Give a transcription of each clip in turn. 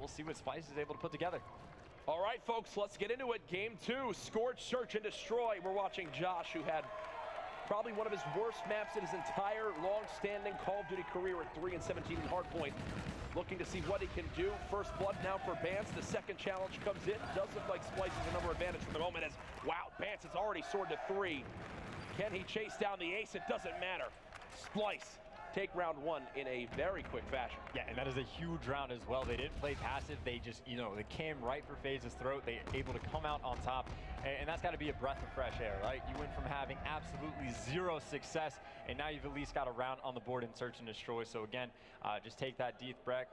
we'll see what Splyce is able to put together. All right, folks, let's get into it. Game 2, Scorch, Search, and Destroy. We're watching Josh, who had probably one of his worst maps in his entire long-standing Call of Duty career at 3-17 in Hardpoint. Looking to see what he can do. First blood now for Bance. The second challenge comes in. Does look like Splyce has a number advantage for the moment as, wow, Bance has already soared to 3. Can he chase down the ace? It doesn't matter. Splyce take round 1 in a very quick fashion. Yeah, and that is a huge round as well. They didn't play passive. They just, they came right for Faze's throat. They able to come out on top, and that's got to be a breath of fresh air, right? You went from having absolutely zero success, and now you've at least got a round on the board in Search and Destroy. So again, just take that deep breath,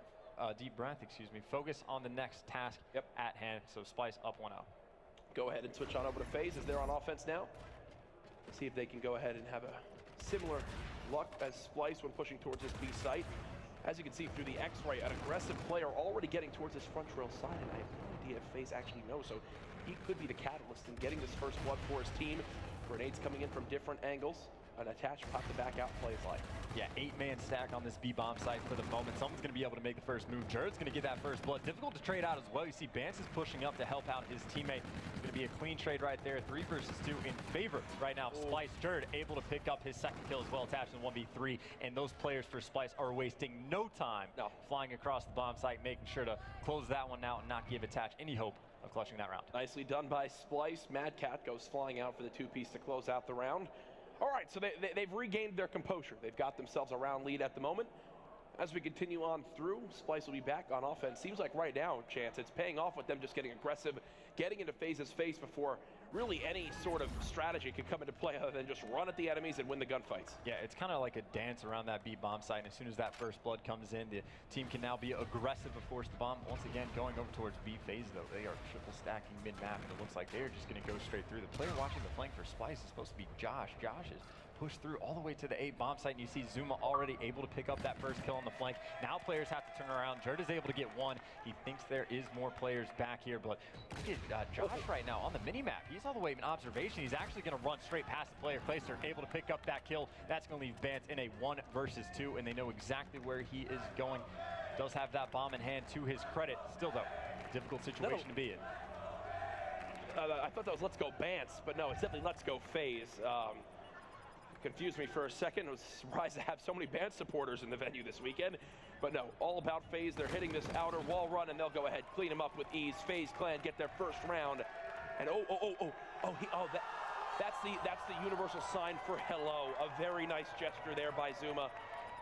focus on the next task at hand. So Splyce up 1-0. Go ahead and switch on over to Faze as they're on offense now. See if they can go ahead and have a similar luck as Splyce when pushing towards this B site. As you can see through the X-ray, an aggressive player already getting towards this front trail side, and I have no idea if Faze actually knows, so he could be the catalyst in getting this first blood for his team. Grenades coming in from different angles. An attached pop the back out play is like. Yeah, 8-man stack on this B-bomb site for the moment. Someone's going to be able to make the first move. Jared's going to get that first blood. Difficult to trade out as well. You see Bance is pushing up to help out his teammate. It's going to be a clean trade right there. 3 versus 2 in favor right now. Splyce. Jared able to pick up his second kill as well, attached in 1v3. And those players for Splyce are wasting no time flying across the bomb site, making sure to close that one out and not give Attach any hope of clutching that round. Nicely done by Splyce. Mad Cat goes flying out for the 2-piece to close out the round. All right, so they've regained their composure. They've got themselves a round lead at the moment. As we continue on through, Splyce will be back on offense. Seems like right now, Chance, it's paying off with them just getting aggressive, getting into Faze's face before really any sort of strategy could come into play other than just run at the enemies and win the gunfights. Yeah, it's kind of like a dance around that B-bomb site, and as soon as that first blood comes in, the team can now be aggressive, of course. The bomb, once again, going over towards B Faze, though. They are triple stacking mid-map, and it looks like they're just going to go straight through. The player watching the flank for Splyce is supposed to be Josh. Josh is pushed through all the way to the 8 bomb site, and you see Zuma already able to pick up that first kill on the flank. Now players have to turn around. Jared is able to get 1. He thinks there is more players back here, but look at Josh right now on the mini-map. He's all the way in observation. He's actually going to run straight past the player. Placer able to pick up that kill. That's going to leave Bance in a 1 versus 2, and they know exactly where he is going. Does have that bomb in hand to his credit. Still, though, difficult situation to be in. I thought that was let's go Bance, but no, it's definitely let's go Faze. Confused me for a second. I was surprised to have so many Bance supporters in the venue this weekend. But no, all about Faze. They're hitting this outer wall run, and they'll go ahead, clean them up with ease. Faze clan get their first round. And that's the universal sign for hello. A very nice gesture there by Zuma.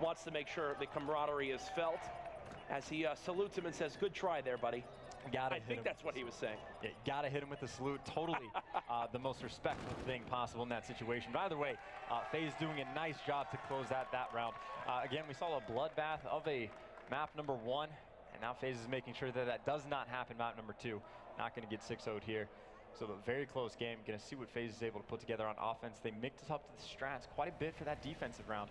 Wants to make sure the camaraderie is felt as he salutes him and says, "Good try there, buddy." I think that's what he was saying. Yeah, gotta hit him with the salute. Totally the most respectful thing possible in that situation. But either way, Faze doing a nice job to close out that round. Again, we saw a bloodbath of a map number 1, and now Faze is making sure that that does not happen map number 2. Not going to get 6-0'd here. So a very close game. Going to see what Faze is able to put together on offense. They mixed up to the strats quite a bit for that defensive round.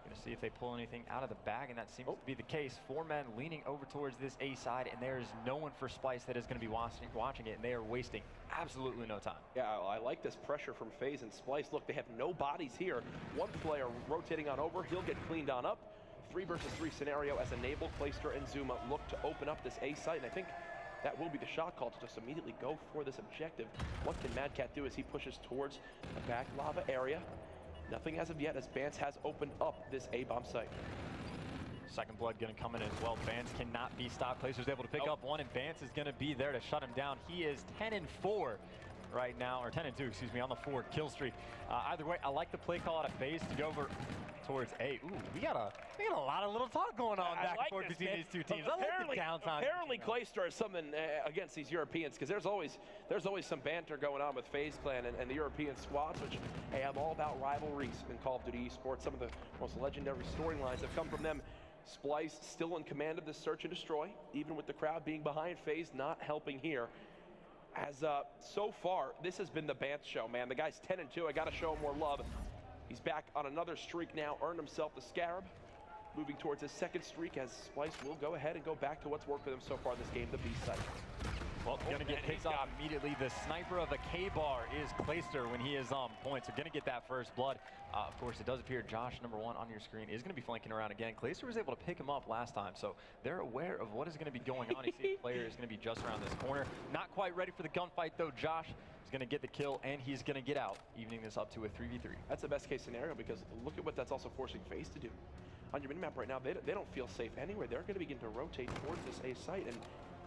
Going to see if they pull anything out of the bag, and that seems to be the case. 4 men leaning over towards this A side, and there is no one for Splyce that is going to be watching it, and they are wasting absolutely no time. Yeah, I like this pressure from Faze and Splyce. Look, they have no bodies here. 1 player rotating on over. He'll get cleaned on up. 3 versus 3 scenario as Enable, Clayster, and Zuma look to open up this A site, and I think that will be the shot call to just immediately go for this objective. What can Mad Cat do as he pushes towards the back lava area? Nothing as of yet, as Bance has opened up this A-bomb site. Second blood going to come in as well. Bance cannot be stopped. Placer's able to pick up 1, and Bance is going to be there to shut him down. He is 10-4 right now, or 10-2, excuse me, on the 4 kill streak. Either way, I like the play call out of Faze to go over towards A. Ooh, we got a lot of little talk going on back and forth between these two teams. Apparently Clayster is something against these Europeans, because there's always some banter going on with Faze Clan and the European squads, which hey, I'm all about rivalries in Call of Duty esports. Some of the most legendary storylines have come from them. Splyce still in command of this search and destroy, even with the crowd being behind Faze, not helping here. As so far, this has been the Bance show, man. The guy's 10-2. I got to show him more love. He's back on another streak now, earned himself the Scarab. Moving towards his second streak as Splyce will go ahead and go back to what's worked for them so far this game, the B site. Well, gonna get picked off immediately. The sniper of a K-bar is Clayster when he is on point, so gonna get that first blood. Of course, it does appear Josh, #1 on your screen, is gonna be flanking around again. Clayster was able to pick him up last time, so they're aware of what is gonna be going on. You see the player is gonna be just around this corner. Not quite ready for the gunfight though. Josh is gonna get the kill, and he's gonna get out, evening this up to a 3v3. That's the best case scenario, because look at what that's also forcing Faze to do. On your minimap right now, they don't feel safe anywhere. They're gonna begin to rotate towards this A site, and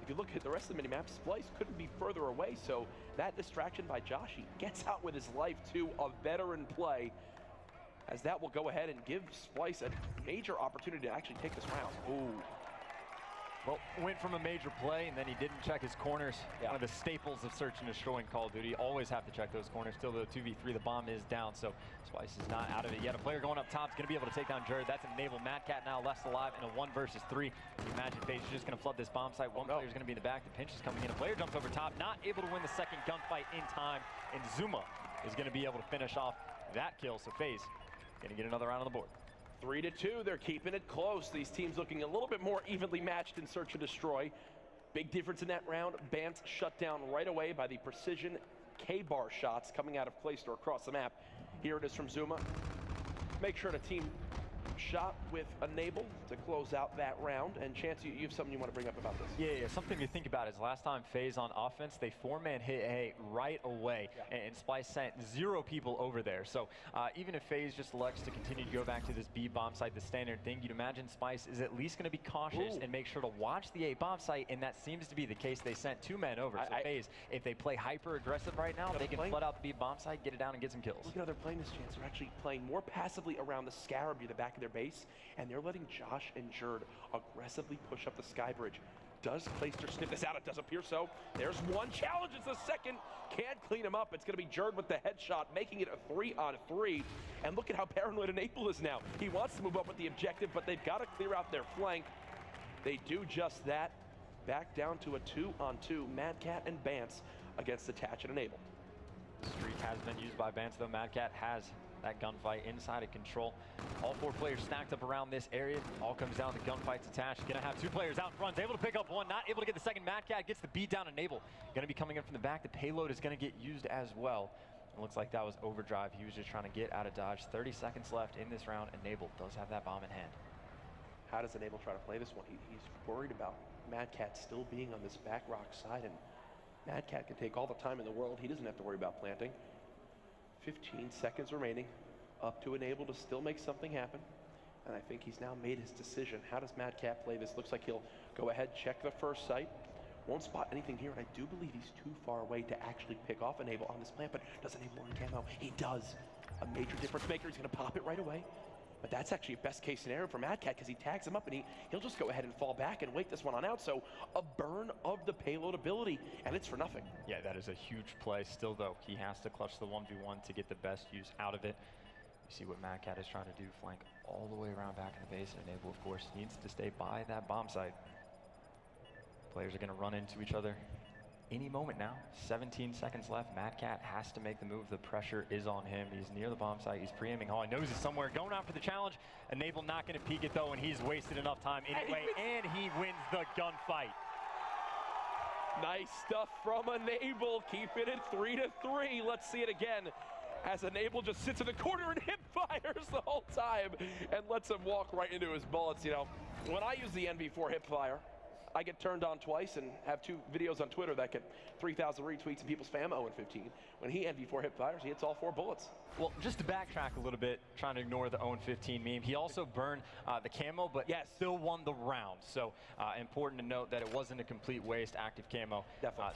if you look at the rest of the minimap, Splyce couldn't be further away, so that distraction by Josh, he gets out with his life to a veteran play, as that will go ahead and give Splyce a major opportunity to actually take this round. Ooh. Well, went from a major play, and then he didn't check his corners. Yeah. One of the staples of search and destroy in Call of Duty. Always have to check those corners. Still, the 2v3, the bomb is down, so Splyce is not out of it yet. A player going up top is going to be able to take down Jared. That's enabled. Mad Cat now left alive in a 1 versus 3. You imagine Faze is just going to flood this bomb site. One player is going to be in the back. The pinch is coming in. A player jumps over top, not able to win the second gunfight in time, and Zuma is going to be able to finish off that kill, so Faze going to get another round on the board. 3-2, they're keeping it close. These teams looking a little bit more evenly matched in search and destroy. Big difference in that round. Bance shut down right away by the precision K-bar shots coming out of Clayster across the map. Here it is from Zuma. Make sure to team shot with Enable to close out that round. And Chance, you have something you want to bring up about this? Yeah, something to think about is last time Faze on offense, they 4-man hit A right away, and Splyce sent 0 people over there. So even if Faze just elects to continue to go back to this B bomb site, the standard thing, you'd imagine Splyce is at least going to be cautious and make sure to watch the A bomb site, and that seems to be the case. They sent 2 men over. So Faze, if they play hyper aggressive right now, they can flood out the B bomb site, get it down, and get some kills. Look at how they're playing this, Chance. They're actually playing more passively around the Scarab near the back of their base, and they're letting Josh and Jerd aggressively push up the sky bridge. Does Clayster sniff this out? It does appear so. There's one challenge. It's the second. Can't clean him up. It's going to be Jerd with the headshot, making it a 3-on-3. And look at how paranoid Enable is now. He wants to move up with the objective, but they've got to clear out their flank. They do just that. Back down to a 2-on-2. Mad Cat and Bance against Attach and Enable. Streak has been used by Bance, though. Mad Cat has that gunfight inside of control. All 4 players stacked up around this area. All comes down to gunfights attached. Gonna have 2 players out in front. Able to pick up one, not able to get the second. Mad Cat gets the beat down. Enable gonna be coming in from the back. The payload is gonna get used as well. It looks like that was overdrive. He was just trying to get out of dodge. 30 seconds left in this round. Enable does have that bomb in hand. How does Enable try to play this one? He's worried about Mad Cat still being on this back rock side, and Mad Cat can take all the time in the world. He doesn't have to worry about planting. 15 seconds remaining. Up to Enable to still make something happen. And I think he's now made his decision. How does Mad Cat play this? Looks like he'll go ahead, check the first site. Won't spot anything here, and I do believe he's too far away to actually pick off Enable on this plant, but does Enable want camo? He does. A major difference maker. He's going to pop it right away. But that's actually a best case scenario for Mad Cat, because he tags him up and he'll just go ahead and fall back and wait this one on out. So a burn of the payload ability, and it's for nothing. Yeah, that is a huge play. Still, though, he has to clutch the 1v1 to get the best use out of it. You see what Mad Cat is trying to do, flank all the way around back in the base. And Enable, of course, needs to stay by that bomb site. Players are going to run into each other any moment now. 17 seconds left. Mad Cat has to make the move. The pressure is on him. He's near the bomb site. He's pre-aiming hall. He knows he's somewhere. Going out for the challenge. Enable not going to peek it, though, and he's wasted enough time anyway. And he wins the gunfight. Nice stuff from Enable. Keeping it 3-3. Let's see it again, as Enable just sits in the corner and hip fires the whole time and lets him walk right into his bullets. You know, when I use the NV4 hip fire, I get turned on twice and have 2 videos on Twitter that get 3,000 retweets and people spam 0-15. When he NV4 hip fires, he hits all 4 bullets. Well, just to backtrack a little bit, trying to ignore the 0-15 meme, he also burned the camo, but still won the round. So important to note that it wasn't a complete waste. Active camo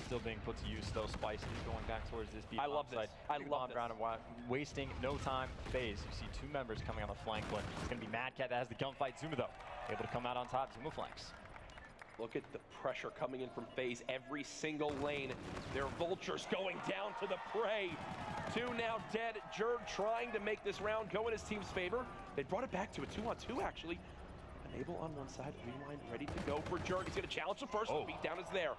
still being put to use, though. Splyce is going back towards this B. I love this. I love this. Round and wasting no time. Faze, you see 2 members coming on the flank, but it's going to be Mad Cat that has the gunfight. Zuma, though, able to come out on top. Zuma flanks. Look at the pressure coming in from Faze. Every single lane. Their vultures going down to the prey. 2 now dead. Jerd trying to make this round go in his team's favor. They brought it back to a 2-on-2, actually. Enable on one side, Rewind ready to go for Jerd. He's going to challenge the first. The beatdown is there.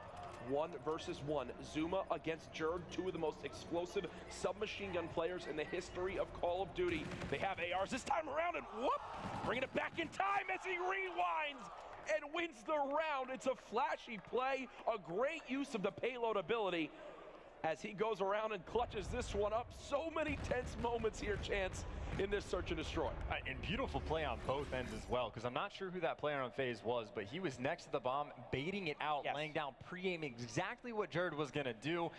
1 versus 1. Zuma against Jerd, 2 of the most explosive submachine gun players in the history of Call of Duty. They have ARs this time around, and whoop! Bringing it back in time as he rewinds. and wins the round. It's a flashy play, a great use of the payload ability as he goes around and clutches this one up. So many tense moments here, Chance, in this search and destroy. And beautiful play on both ends as well, because I'm not sure who that player on Faze was, but he was next to the bomb, baiting it out, Yes. laying down, pre-aiming exactly what Jared was going to do.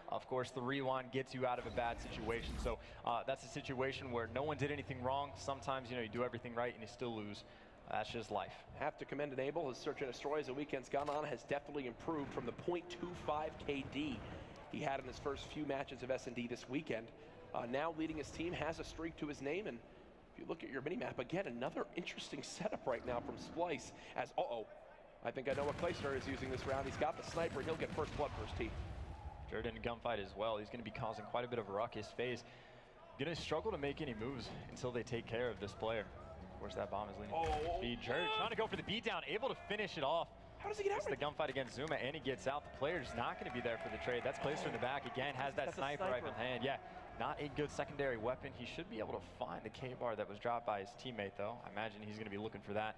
Of course, the rewind gets you out of a bad situation. So that's a situation where no one did anything wrong. Sometimes, you do everything right and you still lose. That's just life. Have to commend Enable. His search and destroy as the weekend's gone on has definitely improved from the .25 KD he had in his first few matches of S&D this weekend. Now leading his team, has a streak to his name, and if you look at your mini-map, again, another interesting setup right now from Splyce as, I think I know what Clayster is using this round. He's got the sniper, he'll get first blood for his team. Jared in a gunfight as well. He's going to be causing quite a bit of a ruckus. Faze going to struggle to make any moves until they take care of this player. Of course, that bomb is leaning. Jared trying to go for the beatdown, able to finish it off. How does he get out? It's the gunfight against Zuma, and he gets out. The player's not going to be there for the trade. That's Clayster in the back again, has that sniper rifle in hand. Yeah, not a good secondary weapon. He should be able to find the K-bar that was dropped by his teammate, though. I imagine he's going to be looking for that.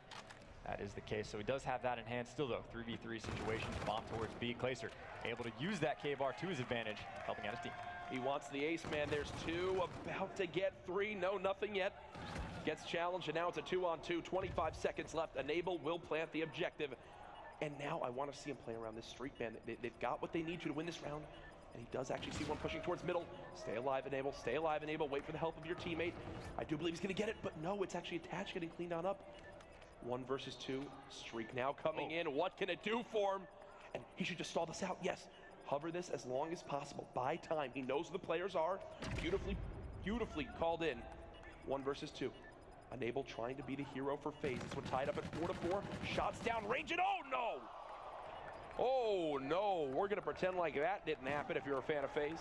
That is the case. So he does have that in hand. Still, though, 3v3 situation. Bomb towards B. Clayster able to use that K-bar to his advantage, helping out his team. He wants the ace, man. There's two, about to get three. No, nothing yet. Gets challenged, and now it's a 2-on-2. 25 seconds left. Enable will plant the objective. And now I want to see him play around this streak, man. They've got what they need to win this round. And he does actually see one pushing towards middle. Stay alive, Enable. Stay alive, Enable. Wait for the help of your teammate. I do believe he's going to get it, but no, it's actually attached, getting cleaned on up. 1 versus 2. Streak now coming in. What can it do for him? And he should just stall this out. Yes. Hover this as long as possible. Buy time. He knows who the players are. Beautifully called in. 1 versus 2. Enable trying to be the hero for Faze. This one tied up at 4-4. Shots down range and oh no! Oh no, we're gonna pretend like that didn't happen if you're a fan of Faze.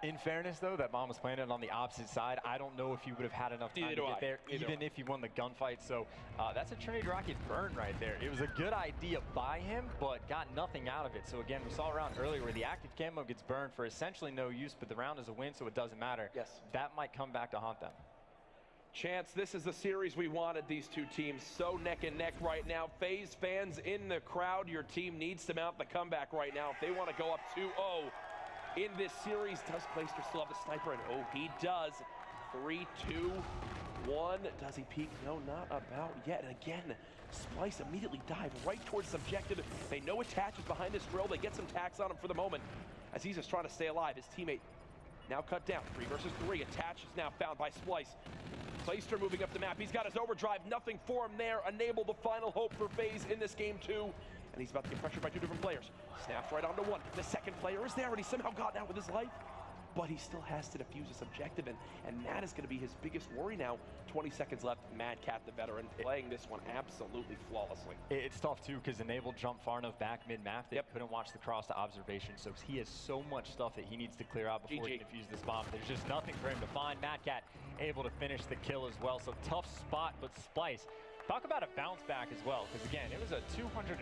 In fairness, though, that bomb was planted on the opposite side. I don't know if he would have had enough time to get there, even if he won the gunfight. So that's a Trinity Rocket burn right there. It was a good idea by him, but got nothing out of it. So again, we saw a round earlier where the active camo gets burned for essentially no use, but the round is a win, so it doesn't matter. Yes. That might come back to haunt them. Chance, this is the series we wanted, these two teams so neck and neck right now. Faze fans in the crowd, your team needs to mount the comeback right now. If they want to go up 2-0 in this series, does Clayster still have the sniper? And oh, he does. 3, 2, 1. Does he peek? No, not about yet. And again, Splyce immediately dive right towards this objective. They know Attach is behind this drill. They get some tax on him for the moment as he's just trying to stay alive. His teammate now cut down. 3 versus 3. Attach is now found by Splyce. Clayster moving up the map. He's got his overdrive. Nothing for him there. Enable the final hope for Faze in this game too. And he's about to get pressured by 2 different players. Snaps right onto 1. The second player is there, and he's somehow gotten out with his life. But he still has to defuse his objective, and that is going to be his biggest worry now. 20 seconds left. Mad Cat, the veteran, playing this one absolutely flawlessly. It's tough, too, because Enable jumped far enough back mid-map that couldn't watch the cross to observation, so he has so much stuff that he needs to clear out before he can defuse this bomb. There's just nothing for him to find. Mad Cat able to finish the kill as well, so tough spot, but Splyce, talk about a bounce back as well, because, again, it was a 200